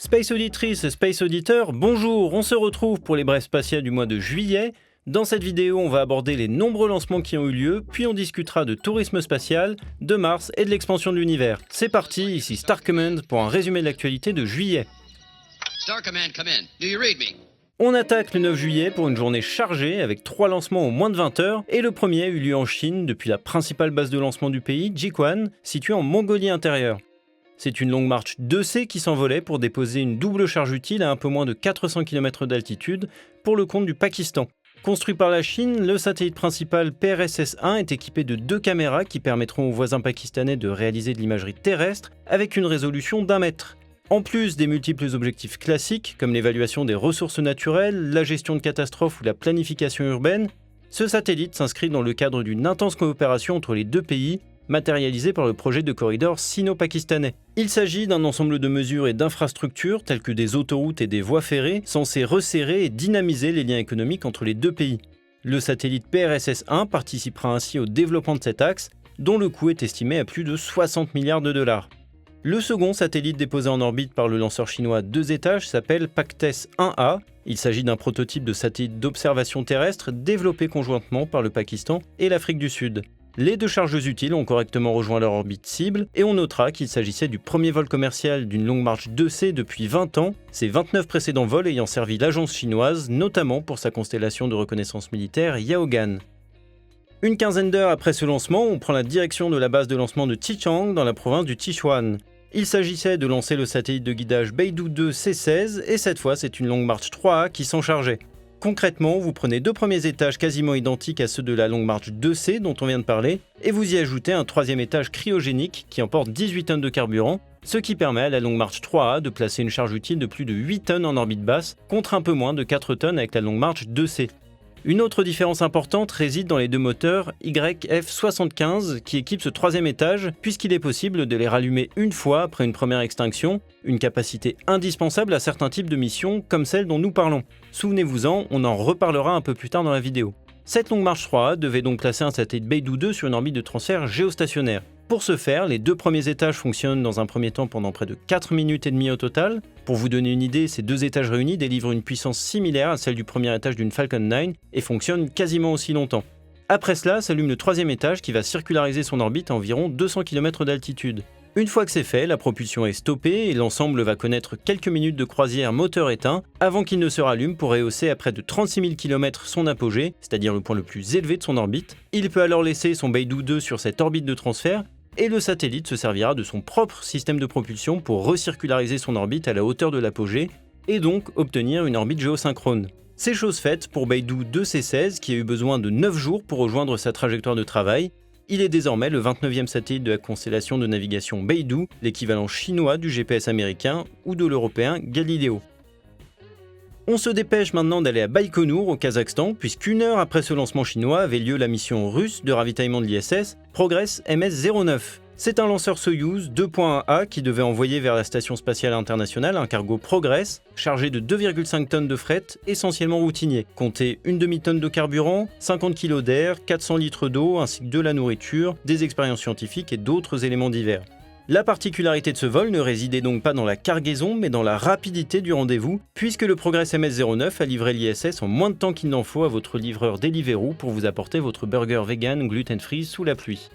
Space Auditrice et Space Auditeur, bonjour, on se retrouve pour les brèves spatiales du mois de juillet. Dans cette vidéo, on va aborder les nombreux lancements qui ont eu lieu, puis on discutera de tourisme spatial, de Mars et de l'expansion de l'univers. C'est parti, ici Star Command pour un résumé de l'actualité de juillet. Star Command, come in. Do you read me? On attaque le 9 juillet pour une journée chargée avec 3 lancements en moins de 20 heures et le premier a eu lieu en Chine depuis la principale base de lancement du pays, Jiuquan, située en Mongolie intérieure. C'est une longue marche 2C qui s'envolait pour déposer une double charge utile à un peu moins de 400 km d'altitude pour le compte du Pakistan. Construit par la Chine, le satellite principal PRSS-1 est équipé de 2 caméras qui permettront aux voisins pakistanais de réaliser de l'imagerie terrestre avec une résolution d'1 mètre. En plus des multiples objectifs classiques, comme l'évaluation des ressources naturelles, la gestion de catastrophes ou la planification urbaine, ce satellite s'inscrit dans le cadre d'une intense coopération entre les deux pays, matérialisée par le projet de corridor sino-pakistanais. Il s'agit d'un ensemble de mesures et d'infrastructures telles que des autoroutes et des voies ferrées censées resserrer et dynamiser les liens économiques entre les deux pays. Le satellite PRSS-1 participera ainsi au développement de cet axe, dont le coût est estimé à plus de 60 milliards de dollars. Le second satellite déposé en orbite par le lanceur chinois 2 étages s'appelle Pactes 1A. Il s'agit d'un prototype de satellite d'observation terrestre développé conjointement par le Pakistan et l'Afrique du Sud. Les 2 charges utiles ont correctement rejoint leur orbite cible et on notera qu'il s'agissait du premier vol commercial d'une longue marche 2C depuis 20 ans, ces 29 précédents vols ayant servi l'agence chinoise, notamment pour sa constellation de reconnaissance militaire Yaogan. Une quinzaine d'heures après ce lancement, on prend la direction de la base de lancement de Xichang dans la province du Sichuan. Il s'agissait de lancer le satellite de guidage Beidou 2 C16 et cette fois c'est une longue marche 3A qui s'en chargeait. Concrètement, vous prenez 2 premiers étages quasiment identiques à ceux de la longue marche 2C dont on vient de parler, et vous y ajoutez un 3e étage cryogénique qui emporte 18 tonnes de carburant, ce qui permet à la longue marche 3A de placer une charge utile de plus de 8 tonnes en orbite basse, contre un peu moins de 4 tonnes avec la longue marche 2C. Une autre différence importante réside dans les 2 moteurs YF-75 qui équipent ce 3e étage, puisqu'il est possible de les rallumer une fois après une première extinction, une capacité indispensable à certains types de missions comme celle dont nous parlons. Souvenez-vous-en, on en reparlera un peu plus tard dans la vidéo. Cette longue marche 3A devait donc placer un satellite Beidou 2 sur une orbite de transfert géostationnaire. Pour ce faire, les 2 premiers étages fonctionnent dans un premier temps pendant près de 4 minutes et demie au total. Pour vous donner une idée, ces 2 étages réunis délivrent une puissance similaire à celle du premier étage d'une Falcon 9 et fonctionnent quasiment aussi longtemps. Après cela, s'allume le 3e étage qui va circulariser son orbite à environ 200 km d'altitude. Une fois que c'est fait, la propulsion est stoppée et l'ensemble va connaître quelques minutes de croisière moteur éteint avant qu'il ne se rallume pour rehausser à près de 36 000 km son apogée, c'est-à-dire le point le plus élevé de son orbite. Il peut alors laisser son Beidou 2 sur cette orbite de transfert et le satellite se servira de son propre système de propulsion pour recirculariser son orbite à la hauteur de l'apogée et donc obtenir une orbite géosynchrone. C'est chose faite pour Beidou 2C16 qui a eu besoin de 9 jours pour rejoindre sa trajectoire de travail. Il est désormais le 29e satellite de la constellation de navigation Beidou, l'équivalent chinois du GPS américain ou de l'européen Galileo. On se dépêche maintenant d'aller à Baïkonour au Kazakhstan, puisqu'une heure après ce lancement chinois avait lieu la mission russe de ravitaillement de l'ISS, Progress MS-09. C'est un lanceur Soyouz 2.1A qui devait envoyer vers la Station spatiale internationale un cargo Progress chargé de 2,5 tonnes de fret, essentiellement routinier. Comptez une demi-tonne de carburant, 50 kg d'air, 400 litres d'eau ainsi que de la nourriture, des expériences scientifiques et d'autres éléments divers. La particularité de ce vol ne résidait donc pas dans la cargaison, mais dans la rapidité du rendez-vous, puisque le Progress MS-09 a livré l'ISS en moins de temps qu'il n'en faut à votre livreur Deliveroo pour vous apporter votre burger vegan gluten-free sous la pluie.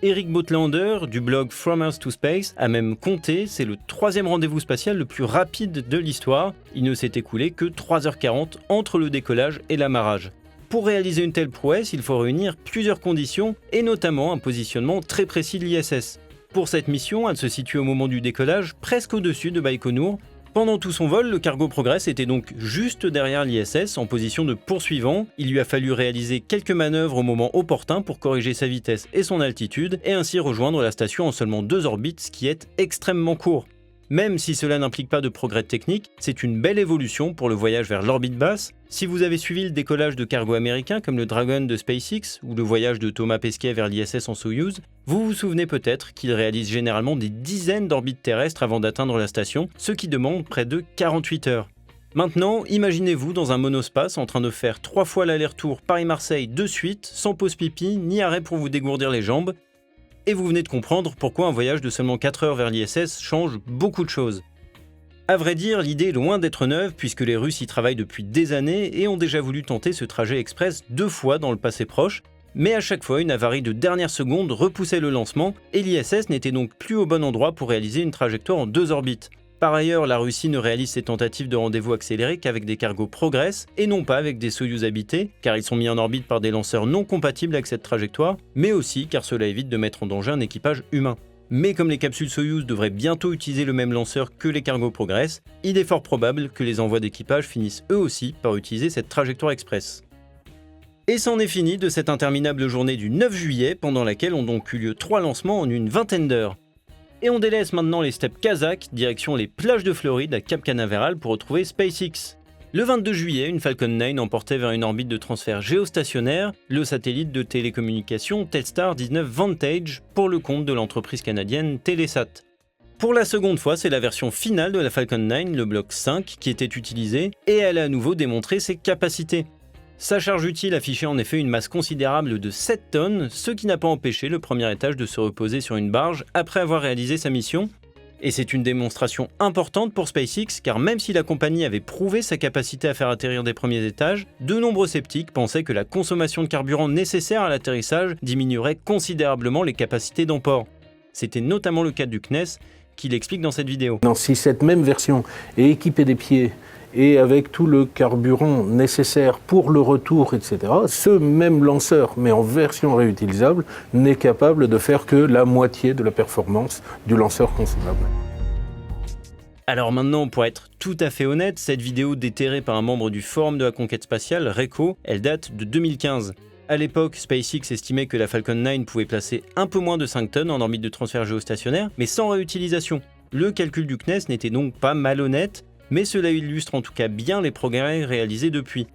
Eric Bottlander, du blog From Earth to Space, a même compté, c'est le 3e rendez-vous spatial le plus rapide de l'histoire. Il ne s'est écoulé que 3h40 entre le décollage et l'amarrage. Pour réaliser une telle prouesse, il faut réunir plusieurs conditions, et notamment un positionnement très précis de l'ISS. Pour cette mission, elle se situe au moment du décollage, presque au-dessus de Baïkonour. Pendant tout son vol, le cargo Progress était donc juste derrière l'ISS, en position de poursuivant. Il lui a fallu réaliser quelques manœuvres au moment opportun pour corriger sa vitesse et son altitude, et ainsi rejoindre la station en seulement 2 orbites, ce qui est extrêmement court. Même si cela n'implique pas de progrès technique, c'est une belle évolution pour le voyage vers l'orbite basse. Si vous avez suivi le décollage de cargo américains comme le Dragon de SpaceX ou le voyage de Thomas Pesquet vers l'ISS en Soyouz, vous vous souvenez peut-être qu'il réalise généralement des dizaines d'orbites terrestres avant d'atteindre la station, ce qui demande près de 48 heures. Maintenant, imaginez-vous dans un monospace en train de faire 3 fois l'aller-retour Paris-Marseille de suite, sans pause pipi ni arrêt pour vous dégourdir les jambes. Et vous venez de comprendre pourquoi un voyage de seulement 4 heures vers l'ISS change beaucoup de choses. À vrai dire, l'idée est loin d'être neuve puisque les Russes y travaillent depuis des années et ont déjà voulu tenter ce trajet express 2 fois dans le passé proche, mais à chaque fois une avarie de dernière seconde repoussait le lancement et l'ISS n'était donc plus au bon endroit pour réaliser une trajectoire en 2 orbites. Par ailleurs, la Russie ne réalise ses tentatives de rendez-vous accélérés qu'avec des cargos Progress et non pas avec des Soyouz habités, car ils sont mis en orbite par des lanceurs non compatibles avec cette trajectoire, mais aussi car cela évite de mettre en danger un équipage humain. Mais comme les capsules Soyouz devraient bientôt utiliser le même lanceur que les cargos Progress, il est fort probable que les envois d'équipage finissent eux aussi par utiliser cette trajectoire express. Et c'en est fini de cette interminable journée du 9 juillet, pendant laquelle ont donc eu lieu 3 lancements en une vingtaine d'heures. Et on délaisse maintenant les steppes kazakhs, direction les plages de Floride à Cap Canaveral pour retrouver SpaceX. Le 22 juillet, une Falcon 9 emportait vers une orbite de transfert géostationnaire le satellite de télécommunication Telstar 19 Vantage pour le compte de l'entreprise canadienne Telesat. Pour la seconde fois, c'est la version finale de la Falcon 9, le bloc 5, qui était utilisée, et elle a à nouveau démontré ses capacités. Sa charge utile affichait en effet une masse considérable de 7 tonnes, ce qui n'a pas empêché le premier étage de se reposer sur une barge après avoir réalisé sa mission. Et c'est une démonstration importante pour SpaceX, car même si la compagnie avait prouvé sa capacité à faire atterrir des premiers étages, de nombreux sceptiques pensaient que la consommation de carburant nécessaire à l'atterrissage diminuerait considérablement les capacités d'emport. C'était notamment le cas du CNES, qu'il explique dans cette vidéo. Si cette même version est équipée des pieds et avec tout le carburant nécessaire pour le retour, etc., ce même lanceur, mais en version réutilisable, n'est capable de faire que la moitié de la performance du lanceur consommable. Alors maintenant, pour être tout à fait honnête, cette vidéo déterrée par un membre du Forum de la conquête spatiale, RECO, elle date de 2015. À l'époque, SpaceX estimait que la Falcon 9 pouvait placer un peu moins de 5 tonnes en orbite de transfert géostationnaire, mais sans réutilisation. Le calcul du CNES n'était donc pas malhonnête, mais cela illustre en tout cas bien les progrès réalisés depuis.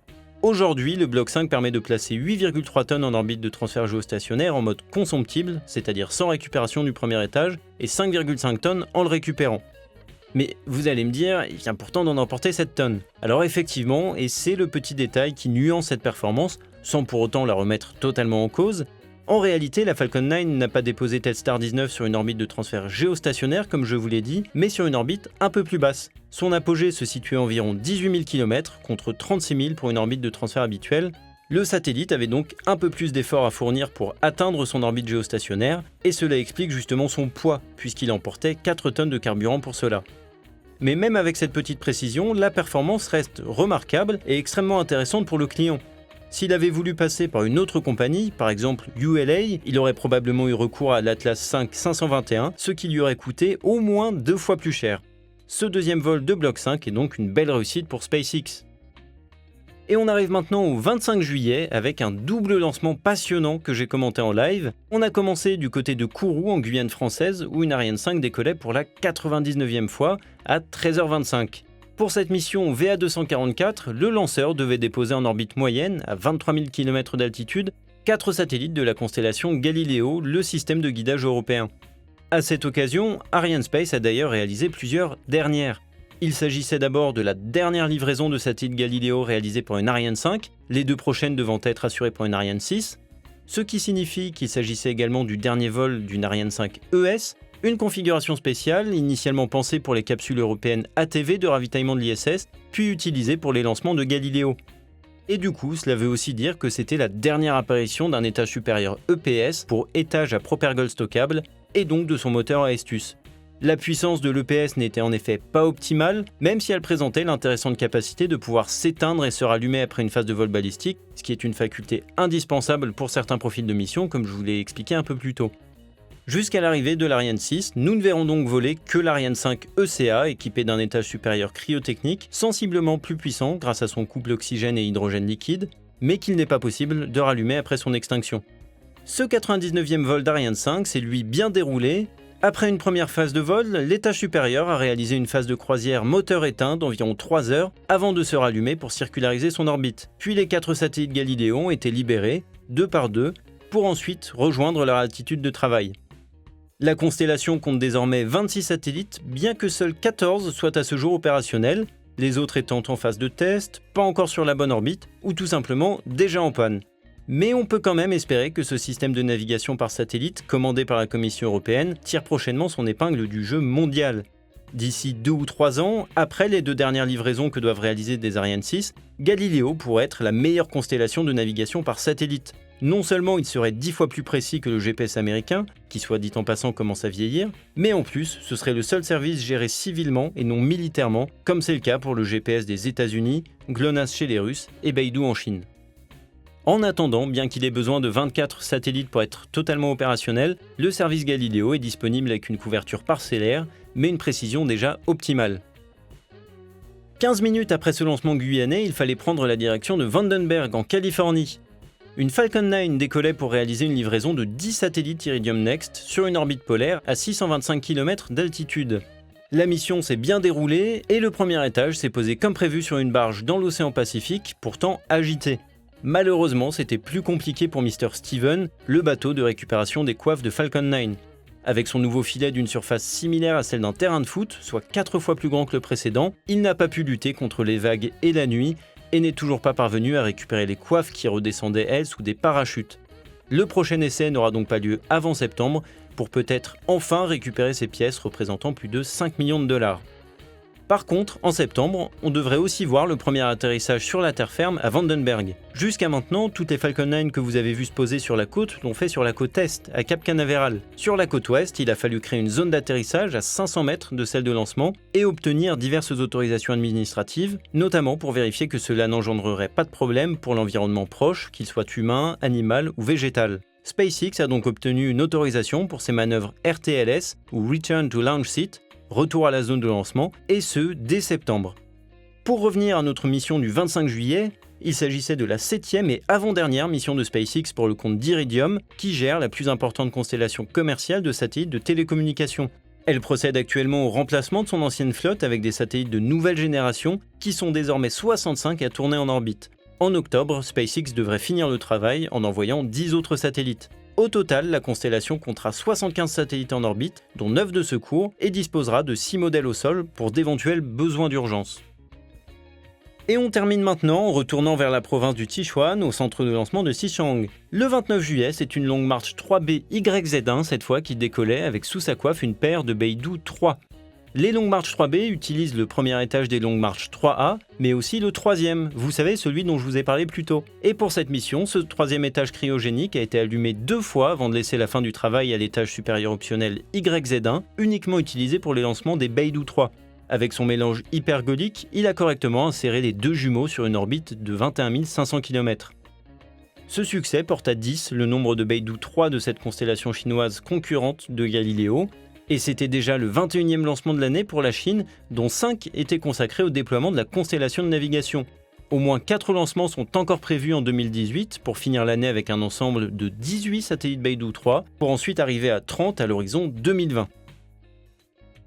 Aujourd'hui, le bloc 5 permet de placer 8,3 tonnes en orbite de transfert géostationnaire en mode consomptible, c'est-à-dire sans récupération du premier étage, et 5,5 tonnes en le récupérant. Mais vous allez me dire, il vient pourtant d'en emporter 7 tonnes. Alors effectivement, et c'est le petit détail qui nuance cette performance, sans pour autant la remettre totalement en cause, en réalité, la Falcon 9 n'a pas déposé Telstar 19 sur une orbite de transfert géostationnaire comme je vous l'ai dit, mais sur une orbite un peu plus basse. Son apogée se situait à environ 18 000 km contre 36 000 pour une orbite de transfert habituelle. Le satellite avait donc un peu plus d'efforts à fournir pour atteindre son orbite géostationnaire, et cela explique justement son poids, puisqu'il emportait 4 tonnes de carburant pour cela. Mais même avec cette petite précision, la performance reste remarquable et extrêmement intéressante pour le client. S'il avait voulu passer par une autre compagnie, par exemple ULA, il aurait probablement eu recours à l'Atlas 5 521, ce qui lui aurait coûté au moins 2 fois plus cher. Ce deuxième vol de bloc 5 est donc une belle réussite pour SpaceX. Et on arrive maintenant au 25 juillet avec un double lancement passionnant que j'ai commenté en live. On a commencé du côté de Kourou en Guyane française où une Ariane 5 décollait pour la 99e fois à 13h25. Pour cette mission VA244, le lanceur devait déposer en orbite moyenne, à 23 000 km d'altitude, 4 satellites de la constellation Galileo, le système de guidage européen. À cette occasion, Arianespace a d'ailleurs réalisé plusieurs dernières. Il s'agissait d'abord de la dernière livraison de satellites Galileo réalisée pour une Ariane 5, les 2 prochaines devant être assurées pour une Ariane 6, ce qui signifie qu'il s'agissait également du dernier vol d'une Ariane 5 ES, une configuration spéciale initialement pensée pour les capsules européennes ATV de ravitaillement de l'ISS, puis utilisée pour les lancements de Galileo. Et du coup, cela veut aussi dire que c'était la dernière apparition d'un étage supérieur EPS pour étage à propergol stockable, et donc de son moteur Aestus. La puissance de l'EPS n'était en effet pas optimale, même si elle présentait l'intéressante capacité de pouvoir s'éteindre et se rallumer après une phase de vol balistique, ce qui est une faculté indispensable pour certains profils de mission, comme je vous l'ai expliqué un peu plus tôt. Jusqu'à l'arrivée de l'Ariane 6, nous ne verrons donc voler que l'Ariane 5 ECA équipée d'un étage supérieur cryotechnique, sensiblement plus puissant grâce à son couple oxygène et hydrogène liquide, mais qu'il n'est pas possible de rallumer après son extinction. Ce 99e vol d'Ariane 5 s'est lui bien déroulé. Après une première phase de vol, l'étage supérieur a réalisé une phase de croisière moteur éteint d'environ 3 heures avant de se rallumer pour circulariser son orbite. Puis les 4 satellites Galileo ont été libérés, 2 par 2, pour ensuite rejoindre leur altitude de travail. La constellation compte désormais 26 satellites, bien que seuls 14 soient à ce jour opérationnels, les autres étant en phase de test, pas encore sur la bonne orbite, ou tout simplement déjà en panne. Mais on peut quand même espérer que ce système de navigation par satellite, commandé par la Commission européenne, tire prochainement son épingle du jeu mondial. D'ici 2 ou 3 ans, après les 2 dernières livraisons que doivent réaliser des Ariane 6, Galileo pourrait être la meilleure constellation de navigation par satellite. Non seulement il serait 10 fois plus précis que le GPS américain, qui soit dit en passant commence à vieillir, mais en plus ce serait le seul service géré civilement et non militairement, comme c'est le cas pour le GPS des États-Unis, GLONASS chez les Russes et Beidou en Chine. En attendant, bien qu'il ait besoin de 24 satellites pour être totalement opérationnel, le service Galileo est disponible avec une couverture parcellaire, mais une précision déjà optimale. 15 minutes après ce lancement guyanais, il fallait prendre la direction de Vandenberg en Californie. Une Falcon 9 décollait pour réaliser une livraison de 10 satellites Iridium Next sur une orbite polaire à 625 km d'altitude. La mission s'est bien déroulée et le premier étage s'est posé comme prévu sur une barge dans l'océan Pacifique, pourtant agité. Malheureusement, c'était plus compliqué pour Mr. Steven, le bateau de récupération des coiffes de Falcon 9. Avec son nouveau filet d'une surface similaire à celle d'un terrain de foot, soit 4 fois plus grand que le précédent, il n'a pas pu lutter contre les vagues et la nuit et n'est toujours pas parvenu à récupérer les coiffes qui redescendaient elles sous des parachutes. Le prochain essai n'aura donc pas lieu avant septembre pour peut-être enfin récupérer ces pièces représentant plus de 5 millions de dollars. Par contre, en septembre, on devrait aussi voir le premier atterrissage sur la terre ferme à Vandenberg. Jusqu'à maintenant, toutes les Falcon 9 que vous avez vues se poser sur la côte l'ont fait sur la côte est, à Cap Canaveral. Sur la côte ouest, il a fallu créer une zone d'atterrissage à 500 mètres de celle de lancement et obtenir diverses autorisations administratives, notamment pour vérifier que cela n'engendrerait pas de problème pour l'environnement proche, qu'il soit humain, animal ou végétal. SpaceX a donc obtenu une autorisation pour ses manœuvres RTLS, ou Return to Launch Site, retour à la zone de lancement, et ce, dès septembre. Pour revenir à notre mission du 25 juillet, il s'agissait de la 7e et avant-dernière mission de SpaceX pour le compte d'Iridium, qui gère la plus importante constellation commerciale de satellites de télécommunications. Elle procède actuellement au remplacement de son ancienne flotte avec des satellites de nouvelle génération, qui sont désormais 65 à tourner en orbite. En octobre, SpaceX devrait finir le travail en envoyant 10 autres satellites. Au total, la constellation comptera 75 satellites en orbite, dont 9 de secours, et disposera de 6 modèles au sol pour d'éventuels besoins d'urgence. Et on termine maintenant en retournant vers la province du Sichuan, au centre de lancement de Xichang. Le 29 juillet, c'est une Long March 3B YZ1 cette fois qui décollait avec sous sa coiffe une paire de Beidou 3. Les Long March 3B utilisent le premier étage des Long March 3A, mais aussi le troisième, vous savez, celui dont je vous ai parlé plus tôt. Et pour cette mission, ce troisième étage cryogénique a été allumé 2 fois avant de laisser la fin du travail à l'étage supérieur optionnel YZ1, uniquement utilisé pour les lancements des Beidou 3. Avec son mélange hypergolique, il a correctement inséré les 2 jumeaux sur une orbite de 21 500 km. Ce succès porte à 10 le nombre de Beidou 3 de cette constellation chinoise concurrente de Galileo, et c'était déjà le 21e lancement de l'année pour la Chine, dont 5 étaient consacrés au déploiement de la constellation de navigation. Au moins 4 lancements sont encore prévus en 2018 pour finir l'année avec un ensemble de 18 satellites Beidou 3, pour ensuite arriver à 30 à l'horizon 2020.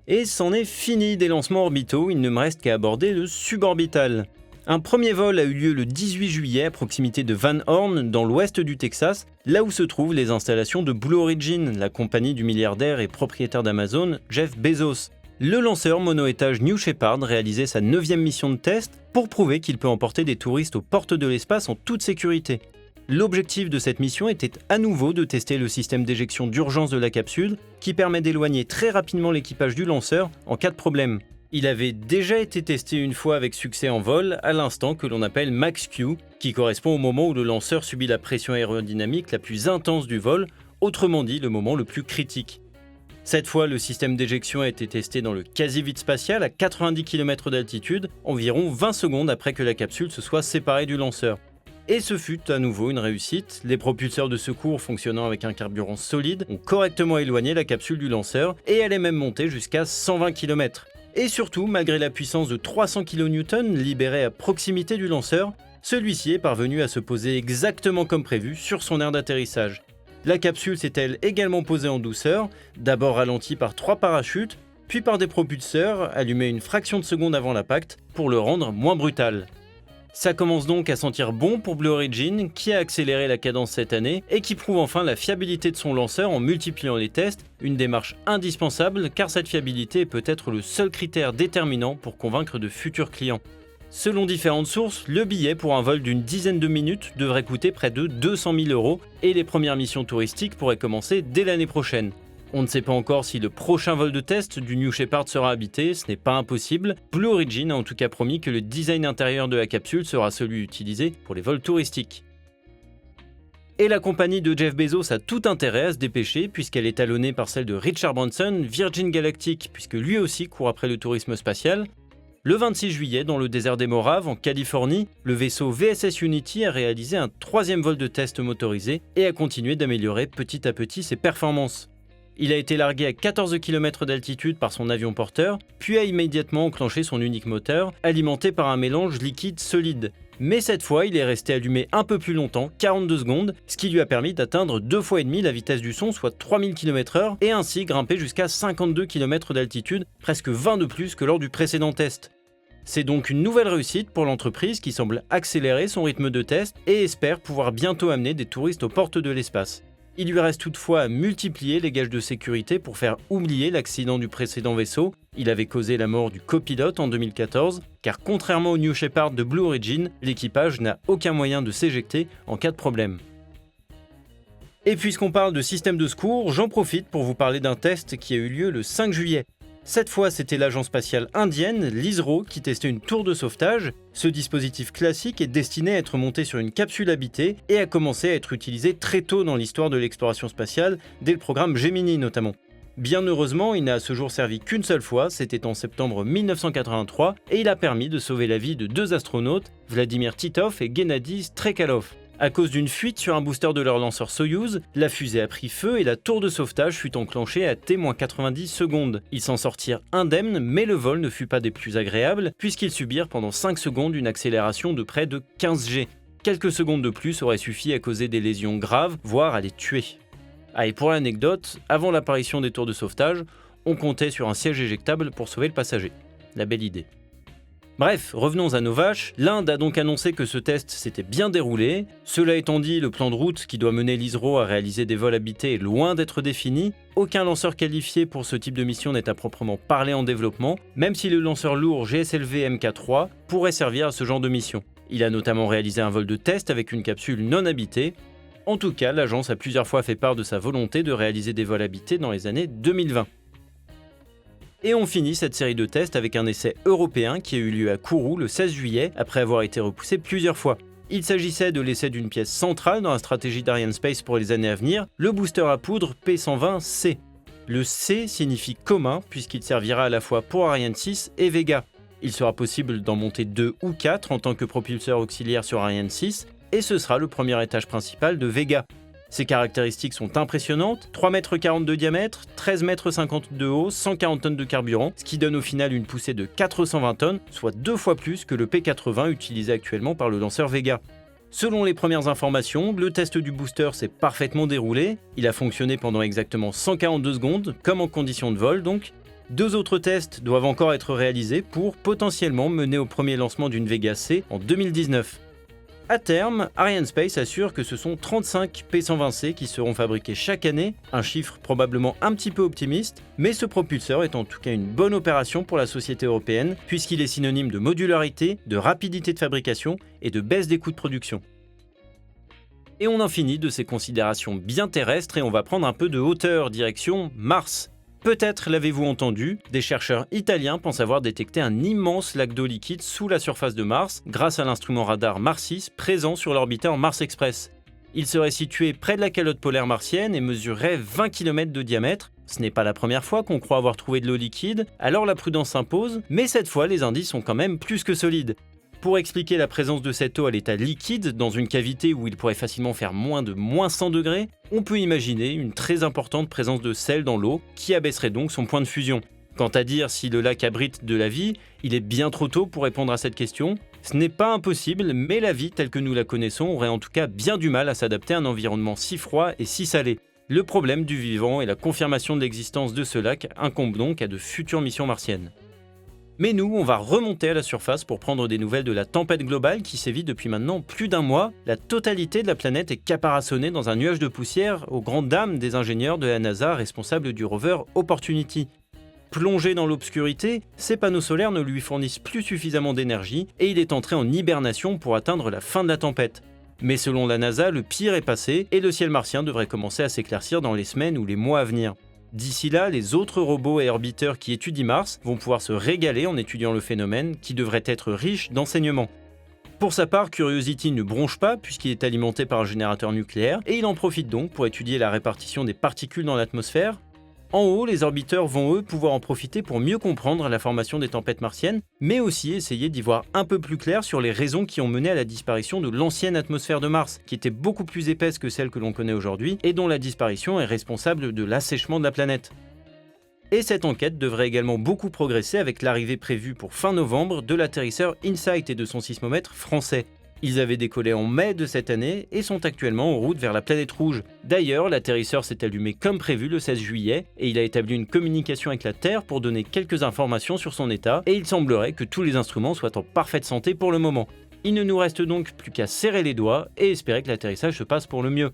Et c'en est fini des lancements orbitaux, il ne me reste qu'à aborder le suborbital. Un premier vol a eu lieu le 18 juillet à proximité de Van Horn, dans l'ouest du Texas, là où se trouvent les installations de Blue Origin, la compagnie du milliardaire et propriétaire d'Amazon, Jeff Bezos. Le lanceur mono-étage New Shepard réalisait sa 9e mission de test pour prouver qu'il peut emporter des touristes aux portes de l'espace en toute sécurité. L'objectif de cette mission était à nouveau de tester le système d'éjection d'urgence de la capsule, qui permet d'éloigner très rapidement l'équipage du lanceur en cas de problème. Il avait déjà été testé une fois avec succès en vol, à l'instant que l'on appelle Max Q, qui correspond au moment où le lanceur subit la pression aérodynamique la plus intense du vol, autrement dit le moment le plus critique. Cette fois, le système d'éjection a été testé dans le quasi-vide spatial à 90 km d'altitude, environ 20 secondes après que la capsule se soit séparée du lanceur. Et ce fut à nouveau une réussite, les propulseurs de secours fonctionnant avec un carburant solide ont correctement éloigné la capsule du lanceur et elle est même montée jusqu'à 120 km. Et surtout, malgré la puissance de 300 kN libérée à proximité du lanceur, celui-ci est parvenu à se poser exactement comme prévu sur son aire d'atterrissage. La capsule s'est-elle également posée en douceur, d'abord ralentie par 3 parachutes, puis par des propulseurs allumés une fraction de seconde avant l'impact pour le rendre moins brutal. Ça commence donc à sentir bon pour Blue Origin, qui a accéléré la cadence cette année et qui prouve enfin la fiabilité de son lanceur en multipliant les tests, une démarche indispensable car cette fiabilité est peut-être le seul critère déterminant pour convaincre de futurs clients. Selon différentes sources, le billet pour un vol d'une dizaine de minutes devrait coûter près de 200 000 € et les premières missions touristiques pourraient commencer dès l'année prochaine. On ne sait pas encore si le prochain vol de test du New Shepard sera habité, ce n'est pas impossible. Blue Origin a en tout cas promis que le design intérieur de la capsule sera celui utilisé pour les vols touristiques. Et la compagnie de Jeff Bezos a tout intérêt à se dépêcher puisqu'elle est talonnée par celle de Richard Branson, Virgin Galactic, puisque lui aussi court après le tourisme spatial. Le 26 juillet, dans le désert des Moraves, en Californie, le vaisseau VSS Unity a réalisé un 3e vol de test motorisé et a continué d'améliorer petit à petit ses performances. Il a été largué à 14 km d'altitude par son avion porteur, puis a immédiatement enclenché son unique moteur, alimenté par un mélange liquide-solide. Mais cette fois, il est resté allumé un peu plus longtemps, 42 secondes, ce qui lui a permis d'atteindre 2 fois et demi la vitesse du son, soit 3000 km/h, et ainsi grimper jusqu'à 52 km d'altitude, presque 20 de plus que lors du précédent test. C'est donc une nouvelle réussite pour l'entreprise qui semble accélérer son rythme de test et espère pouvoir bientôt amener des touristes aux portes de l'espace. Il lui reste toutefois à multiplier les gages de sécurité pour faire oublier l'accident du précédent vaisseau. Il avait causé la mort du copilote en 2014, car contrairement au New Shepard de Blue Origin, l'équipage n'a aucun moyen de s'éjecter en cas de problème. Et puisqu'on parle de système de secours, j'en profite pour vous parler d'un test qui a eu lieu le 5 juillet. Cette fois, c'était l'agence spatiale indienne, l'ISRO, qui testait une tour de sauvetage. Ce dispositif classique est destiné à être monté sur une capsule habitée et a commencé à être utilisé très tôt dans l'histoire de l'exploration spatiale, dès le programme Gemini notamment. Bien heureusement, il n'a à ce jour servi qu'une seule fois, c'était en septembre 1983, et il a permis de sauver la vie de 2 astronautes, Vladimir Titov et Gennady Strekhalov. À cause d'une fuite sur un booster de leur lanceur Soyouz, la fusée a pris feu et la tour de sauvetage fut enclenchée à T-90 secondes. Ils s'en sortirent indemnes, mais le vol ne fut pas des plus agréables, puisqu'ils subirent pendant 5 secondes une accélération de près de 15 G. Quelques secondes de plus auraient suffi à causer des lésions graves, voire à les tuer. Ah, et pour l'anecdote, avant l'apparition des tours de sauvetage, on comptait sur un siège éjectable pour sauver le passager. La belle idée. Bref, revenons à nos vaches. L'Inde a donc annoncé que ce test s'était bien déroulé. Cela étant dit, le plan de route qui doit mener l'ISRO à réaliser des vols habités est loin d'être défini. Aucun lanceur qualifié pour ce type de mission n'est à proprement parler en développement, même si le lanceur lourd GSLV Mk3 pourrait servir à ce genre de mission. Il a notamment réalisé un vol de test avec une capsule non habitée. En tout cas, l'agence a plusieurs fois fait part de sa volonté de réaliser des vols habités dans les années 2020. Et on finit cette série de tests avec un essai européen qui a eu lieu à Kourou le 16 juillet, après avoir été repoussé plusieurs fois. Il s'agissait de l'essai d'une pièce centrale dans la stratégie d'Arianespace pour les années à venir, le booster à poudre P120C. Le C signifie commun, puisqu'il servira à la fois pour Ariane 6 et Vega. Il sera possible d'en monter 2 ou 4 en tant que propulseur auxiliaire sur Ariane 6, et ce sera le premier étage principal de Vega. Ses caractéristiques sont impressionnantes, 3,40 m de diamètre, 13,50 m de haut, 140 tonnes de carburant, ce qui donne au final une poussée de 420 tonnes, soit 2 fois plus que le P80 utilisé actuellement par le lanceur Vega. Selon les premières informations, le test du booster s'est parfaitement déroulé, il a fonctionné pendant exactement 142 secondes, comme en condition de vol donc. 2 autres tests doivent encore être réalisés pour potentiellement mener au premier lancement d'une Vega C en 2019. À terme, Arianespace assure que ce sont 35 P120C qui seront fabriqués chaque année, un chiffre probablement un petit peu optimiste, mais ce propulseur est en tout cas une bonne opération pour la société européenne, puisqu'il est synonyme de modularité, de rapidité de fabrication et de baisse des coûts de production. Et on en finit de ces considérations bien terrestres et on va prendre un peu de hauteur, direction Mars. Peut-être l'avez-vous entendu, des chercheurs italiens pensent avoir détecté un immense lac d'eau liquide sous la surface de Mars grâce à l'instrument radar Mars-6 présent sur l'orbiteur Mars Express. Il serait situé près de la calotte polaire martienne et mesurerait 20 km de diamètre. Ce n'est pas la première fois qu'on croit avoir trouvé de l'eau liquide, alors la prudence s'impose, mais cette fois les indices sont quand même plus que solides. Pour expliquer la présence de cette eau à l'état liquide dans une cavité où il pourrait facilement faire moins de -100 degrés, on peut imaginer une très importante présence de sel dans l'eau qui abaisserait donc son point de fusion. Quant à dire si le lac abrite de la vie, il est bien trop tôt pour répondre à cette question. Ce n'est pas impossible, mais la vie telle que nous la connaissons aurait en tout cas bien du mal à s'adapter à un environnement si froid et si salé. Le problème du vivant et la confirmation de l'existence de ce lac incombent donc à de futures missions martiennes. Mais nous, on va remonter à la surface pour prendre des nouvelles de la tempête globale qui sévit depuis maintenant plus d'1 mois. La totalité de la planète est caparaçonnée dans un nuage de poussière aux grandes dames des ingénieurs de la NASA responsables du rover Opportunity. Plongé dans l'obscurité, ses panneaux solaires ne lui fournissent plus suffisamment d'énergie et il est entré en hibernation pour atteindre la fin de la tempête. Mais selon la NASA, le pire est passé et le ciel martien devrait commencer à s'éclaircir dans les semaines ou les mois à venir. D'ici là, les autres robots et orbiteurs qui étudient Mars vont pouvoir se régaler en étudiant le phénomène qui devrait être riche d'enseignements. Pour sa part, Curiosity ne bronche pas puisqu'il est alimenté par un générateur nucléaire et il en profite donc pour étudier la répartition des particules dans l'atmosphère. En haut, les orbiteurs vont eux pouvoir en profiter pour mieux comprendre la formation des tempêtes martiennes, mais aussi essayer d'y voir un peu plus clair sur les raisons qui ont mené à la disparition de l'ancienne atmosphère de Mars, qui était beaucoup plus épaisse que celle que l'on connaît aujourd'hui et dont la disparition est responsable de l'assèchement de la planète. Et cette enquête devrait également beaucoup progresser avec l'arrivée prévue pour fin novembre de l'atterrisseur InSight et de son sismomètre français. Ils avaient décollé en mai de cette année et sont actuellement en route vers la planète rouge. D'ailleurs, l'atterrisseur s'est allumé comme prévu le 16 juillet et il a établi une communication avec la Terre pour donner quelques informations sur son état et il semblerait que tous les instruments soient en parfaite santé pour le moment. Il ne nous reste donc plus qu'à serrer les doigts et espérer que l'atterrissage se passe pour le mieux.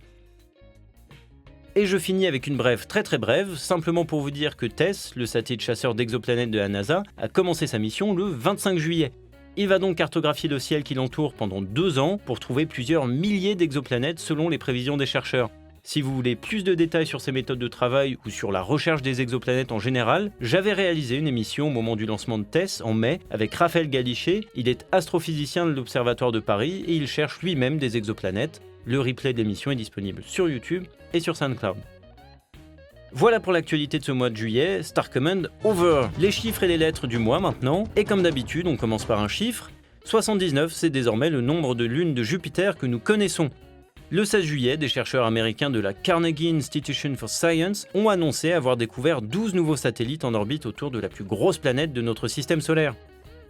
Et je finis avec une brève très brève, simplement pour vous dire que TESS, le satellite chasseur d'exoplanètes de la NASA, a commencé sa mission le 25 juillet. Il va donc cartographier le ciel qui l'entoure pendant 2 ans pour trouver plusieurs milliers d'exoplanètes selon les prévisions des chercheurs. Si vous voulez plus de détails sur ces méthodes de travail ou sur la recherche des exoplanètes en général, j'avais réalisé une émission au moment du lancement de TESS en mai avec Raphaël Galichet. Il est astrophysicien de l'Observatoire de Paris et il cherche lui-même des exoplanètes. Le replay de l'émission est disponible sur YouTube et sur SoundCloud. Voilà pour l'actualité de ce mois de juillet, Star Command over. Les chiffres et les lettres du mois maintenant, et comme d'habitude on commence par un chiffre. 79, c'est désormais le nombre de lunes de Jupiter que nous connaissons. Le 16 juillet, des chercheurs américains de la Carnegie Institution for Science ont annoncé avoir découvert 12 nouveaux satellites en orbite autour de la plus grosse planète de notre système solaire.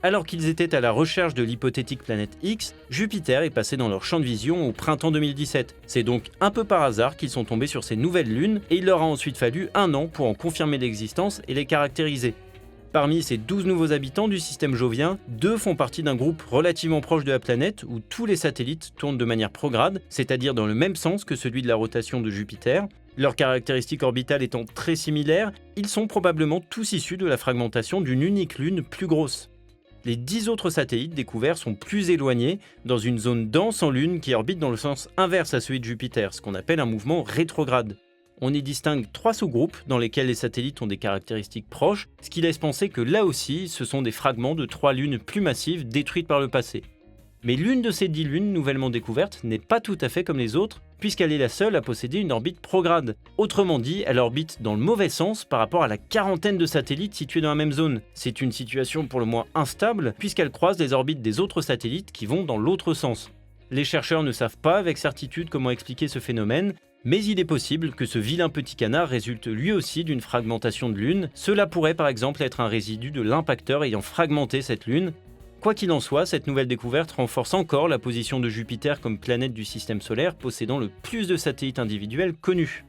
Alors qu'ils étaient à la recherche de l'hypothétique planète X, Jupiter est passé dans leur champ de vision au printemps 2017. C'est donc un peu par hasard qu'ils sont tombés sur ces nouvelles lunes et il leur a ensuite fallu 1 an pour en confirmer l'existence et les caractériser. Parmi ces 12 nouveaux habitants du système jovien, 2 font partie d'un groupe relativement proche de la planète où tous les satellites tournent de manière prograde, c'est-à-dire dans le même sens que celui de la rotation de Jupiter. Leurs caractéristiques orbitales étant très similaires, ils sont probablement tous issus de la fragmentation d'une unique lune plus grosse. Les 10 autres satellites découverts sont plus éloignés, dans une zone dense en Lune qui orbite dans le sens inverse à celui de Jupiter, ce qu'on appelle un mouvement rétrograde. On y distingue 3 sous-groupes dans lesquels les satellites ont des caractéristiques proches, ce qui laisse penser que là aussi, ce sont des fragments de 3 lunes plus massives détruites par le passé. Mais l'une de ces 10 lunes nouvellement découvertes n'est pas tout à fait comme les autres, puisqu'elle est la seule à posséder une orbite prograde. Autrement dit, elle orbite dans le mauvais sens par rapport à la quarantaine de satellites situés dans la même zone. C'est une situation pour le moins instable, puisqu'elle croise les orbites des autres satellites qui vont dans l'autre sens. Les chercheurs ne savent pas avec certitude comment expliquer ce phénomène, mais il est possible que ce vilain petit canard résulte lui aussi d'une fragmentation de lune. Cela pourrait par exemple être un résidu de l'impacteur ayant fragmenté cette lune. Quoi qu'il en soit, cette nouvelle découverte renforce encore la position de Jupiter comme planète du système solaire possédant le plus de satellites individuels connus.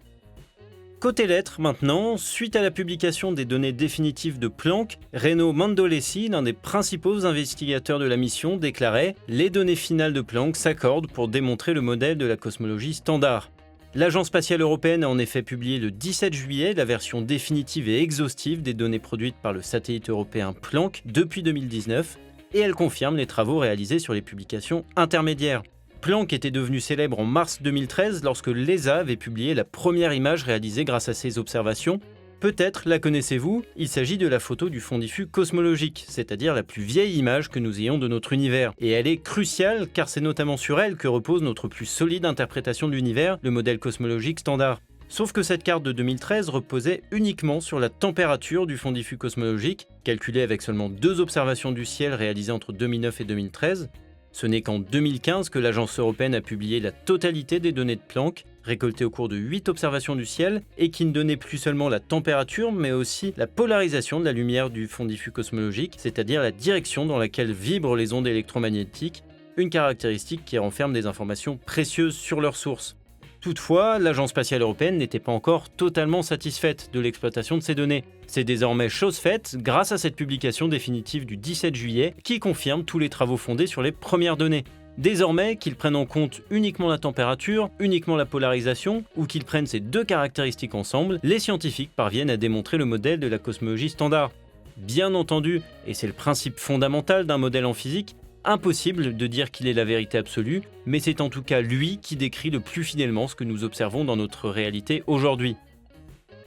Côté lettres maintenant, suite à la publication des données définitives de Planck, Reno Mandolesi, l'un des principaux investigateurs de la mission, déclarait « Les données finales de Planck s'accordent pour démontrer le modèle de la cosmologie standard ». L'Agence spatiale européenne a en effet publié le 17 juillet la version définitive et exhaustive des données produites par le satellite européen Planck depuis 2019, et elle confirme les travaux réalisés sur les publications intermédiaires. Planck était devenu célèbre en mars 2013 lorsque l'ESA avait publié la première image réalisée grâce à ses observations. Peut-être la connaissez-vous, il s'agit de la photo du fond diffus cosmologique, c'est-à-dire la plus vieille image que nous ayons de notre univers. Et elle est cruciale car c'est notamment sur elle que repose notre plus solide interprétation de l'univers, le modèle cosmologique standard. Sauf que cette carte de 2013 reposait uniquement sur la température du fond diffus cosmologique, calculée avec seulement 2 observations du ciel réalisées entre 2009 et 2013. Ce n'est qu'en 2015 que l'agence européenne a publié la totalité des données de Planck, récoltées au cours de 8 observations du ciel, et qui ne donnaient plus seulement la température, mais aussi la polarisation de la lumière du fond diffus cosmologique, c'est-à-dire la direction dans laquelle vibrent les ondes électromagnétiques, une caractéristique qui renferme des informations précieuses sur leur source. Toutefois, l'Agence spatiale européenne n'était pas encore totalement satisfaite de l'exploitation de ces données. C'est désormais chose faite grâce à cette publication définitive du 17 juillet qui confirme tous les travaux fondés sur les premières données. Désormais, qu'ils prennent en compte uniquement la température, uniquement la polarisation, ou qu'ils prennent ces 2 caractéristiques ensemble, les scientifiques parviennent à démontrer le modèle de la cosmologie standard. Bien entendu, et c'est le principe fondamental d'un modèle en physique, impossible de dire qu'il est la vérité absolue, mais c'est en tout cas lui qui décrit le plus fidèlement ce que nous observons dans notre réalité aujourd'hui.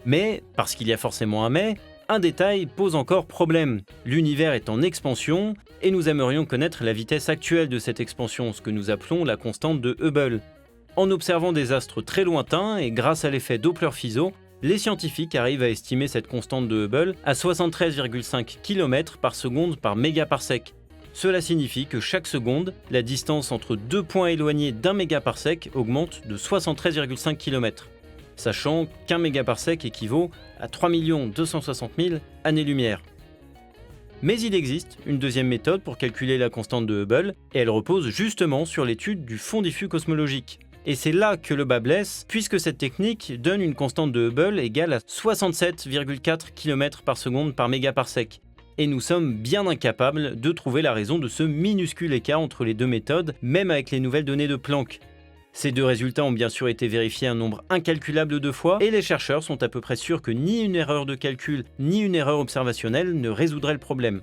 Mais, parce qu'il y a forcément un mais, un détail pose encore problème. L'univers est en expansion, et nous aimerions connaître la vitesse actuelle de cette expansion, ce que nous appelons la constante de Hubble. En observant des astres très lointains et grâce à l'effet Doppler-Fizeau, les scientifiques arrivent à estimer cette constante de Hubble à 73,5 km par seconde par mégaparsec. Cela signifie que chaque seconde, la distance entre deux points éloignés d'1 mégaparsec augmente de 73,5 km, sachant qu'un mégaparsec équivaut à 3 260 000 années-lumière. Mais il existe une deuxième méthode pour calculer la constante de Hubble, et elle repose justement sur l'étude du fond diffus cosmologique. Et c'est là que le bât blesse, puisque cette technique donne une constante de Hubble égale à 67,4 km par seconde par mégaparsec. Et nous sommes bien incapables de trouver la raison de ce minuscule écart entre les deux méthodes, même avec les nouvelles données de Planck. Ces deux résultats ont bien sûr été vérifiés un nombre incalculable de fois, et les chercheurs sont à peu près sûrs que ni une erreur de calcul, ni une erreur observationnelle ne résoudrait le problème.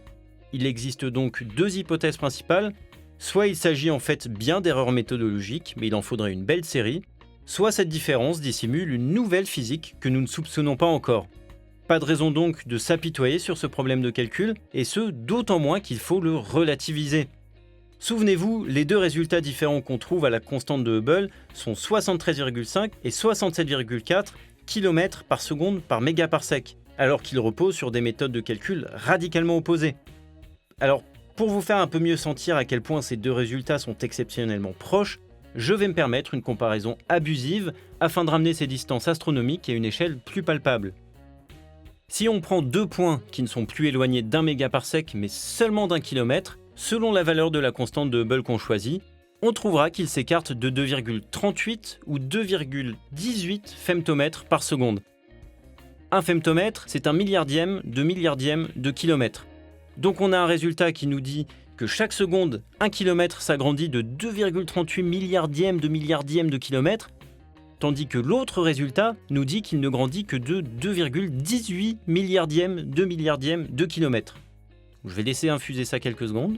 Il existe donc deux hypothèses principales. Soit il s'agit en fait bien d'erreurs méthodologiques, mais il en faudrait une belle série, soit cette différence dissimule une nouvelle physique que nous ne soupçonnons pas encore. Pas de raison donc de s'apitoyer sur ce problème de calcul, et ce, d'autant moins qu'il faut le relativiser. Souvenez-vous, les deux résultats différents qu'on trouve à la constante de Hubble sont 73,5 et 67,4 km par seconde par mégaparsec, alors qu'ils reposent sur des méthodes de calcul radicalement opposées. Alors, pour vous faire un peu mieux sentir à quel point ces deux résultats sont exceptionnellement proches, je vais me permettre une comparaison abusive afin de ramener ces distances astronomiques à une échelle plus palpable. Si on prend deux points qui ne sont plus éloignés d'1 mégaparsec mais seulement d'1 kilomètre, selon la valeur de la constante de Hubble qu'on choisit, on trouvera qu'ils s'écartent de 2,38 ou 2,18 femtomètres par seconde. Un femtomètre, c'est un milliardième de kilomètre. Donc on a un résultat qui nous dit que chaque seconde, 1 km s'agrandit de 2,38 milliardièmes de kilomètre, tandis que l'autre résultat nous dit qu'il ne grandit que de 2,18 milliardièmes de kilomètre. Je vais laisser infuser ça quelques secondes.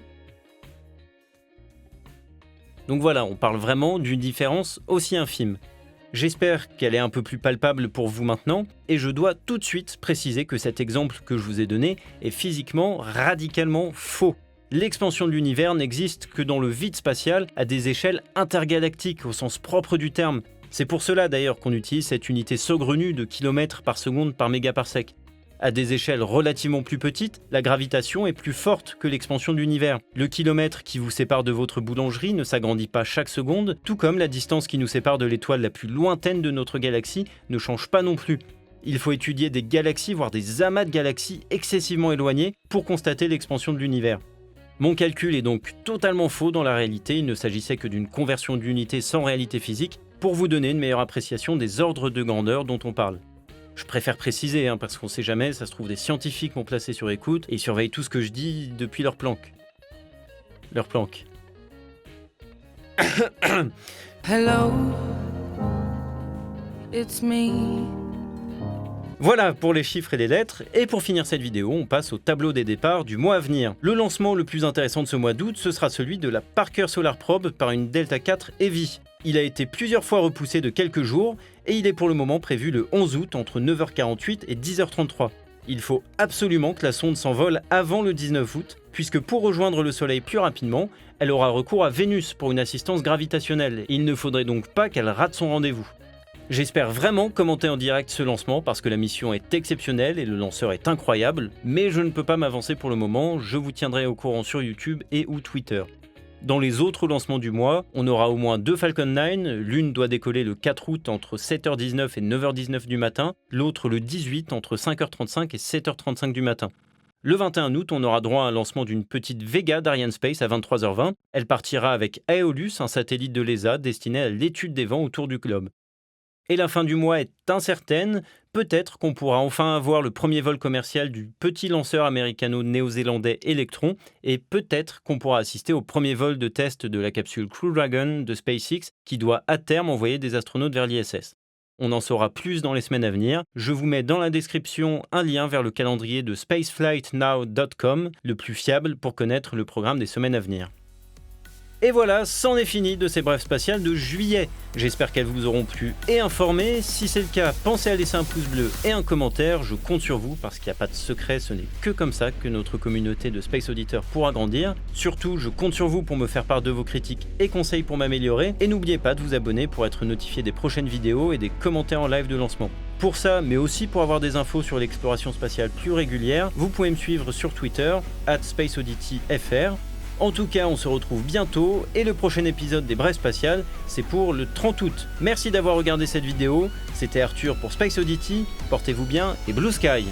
Donc voilà, on parle vraiment d'une différence aussi infime. J'espère qu'elle est un peu plus palpable pour vous maintenant, et je dois tout de suite préciser que cet exemple que je vous ai donné est physiquement radicalement faux. L'expansion de l'univers n'existe que dans le vide spatial à des échelles intergalactiques au sens propre du terme. C'est pour cela d'ailleurs qu'on utilise cette unité saugrenue de kilomètres par seconde par mégaparsec. À des échelles relativement plus petites, la gravitation est plus forte que l'expansion de l'univers. Le kilomètre qui vous sépare de votre boulangerie ne s'agrandit pas chaque seconde, tout comme la distance qui nous sépare de l'étoile la plus lointaine de notre galaxie ne change pas non plus. Il faut étudier des galaxies, voire des amas de galaxies excessivement éloignées pour constater l'expansion de l'univers. Mon calcul est donc totalement faux dans la réalité, il ne s'agissait que d'une conversion d'unité sans réalité physique pour vous donner une meilleure appréciation des ordres de grandeur dont on parle. Je préfère préciser, parce qu'on sait jamais, ça se trouve des scientifiques m'ont placé sur écoute et ils surveillent tout ce que je dis depuis leur planque. Leur planque. Hello, it's me. Voilà pour les chiffres et les lettres, et pour finir cette vidéo, on passe au tableau des départs du mois à venir. Le lancement le plus intéressant de ce mois d'août, ce sera celui de la Parker Solar Probe par une Delta IV Heavy. Il a été plusieurs fois repoussé de quelques jours, et il est pour le moment prévu le 11 août entre 9h48 et 10h33. Il faut absolument que la sonde s'envole avant le 19 août, puisque pour rejoindre le Soleil plus rapidement, elle aura recours à Vénus pour une assistance gravitationnelle, et il ne faudrait donc pas qu'elle rate son rendez-vous. J'espère vraiment commenter en direct ce lancement parce que la mission est exceptionnelle et le lanceur est incroyable, mais je ne peux pas m'avancer pour le moment, je vous tiendrai au courant sur YouTube et ou Twitter. Dans les autres lancements du mois, on aura au moins deux Falcon 9, l'une doit décoller le 4 août entre 7h19 et 9h19 du matin, l'autre le 18 entre 5h35 et 7h35 du matin. Le 21 août, on aura droit à un lancement d'une petite Vega d'Arianespace à 23h20. Elle partira avec Aeolus, un satellite de l'ESA destiné à l'étude des vents autour du globe. Et la fin du mois est incertaine, peut-être qu'on pourra enfin avoir le premier vol commercial du petit lanceur américano-néo-zélandais Electron, et peut-être qu'on pourra assister au premier vol de test de la capsule Crew Dragon de SpaceX, qui doit à terme envoyer des astronautes vers l'ISS. On en saura plus dans les semaines à venir. Je vous mets dans la description un lien vers le calendrier de spaceflightnow.com, le plus fiable pour connaître le programme des semaines à venir. Et voilà, c'en est fini de ces brèves spatiales de juillet. J'espère qu'elles vous auront plu et informé. Si c'est le cas, pensez à laisser un pouce bleu et un commentaire. Je compte sur vous parce qu'il n'y a pas de secret, ce n'est que comme ça que notre communauté de Space Auditeurs pourra grandir. Surtout, je compte sur vous pour me faire part de vos critiques et conseils pour m'améliorer. Et n'oubliez pas de vous abonner pour être notifié des prochaines vidéos et des commentaires en live de lancement. Pour ça, mais aussi pour avoir des infos sur l'exploration spatiale plus régulière, vous pouvez me suivre sur Twitter, @SpaceOddityFR. En tout cas, on se retrouve bientôt et le prochain épisode des Brèves Spatiales, c'est pour le 30 août. Merci d'avoir regardé cette vidéo, c'était Arthur pour Space Oddity, portez-vous bien et Blue Sky.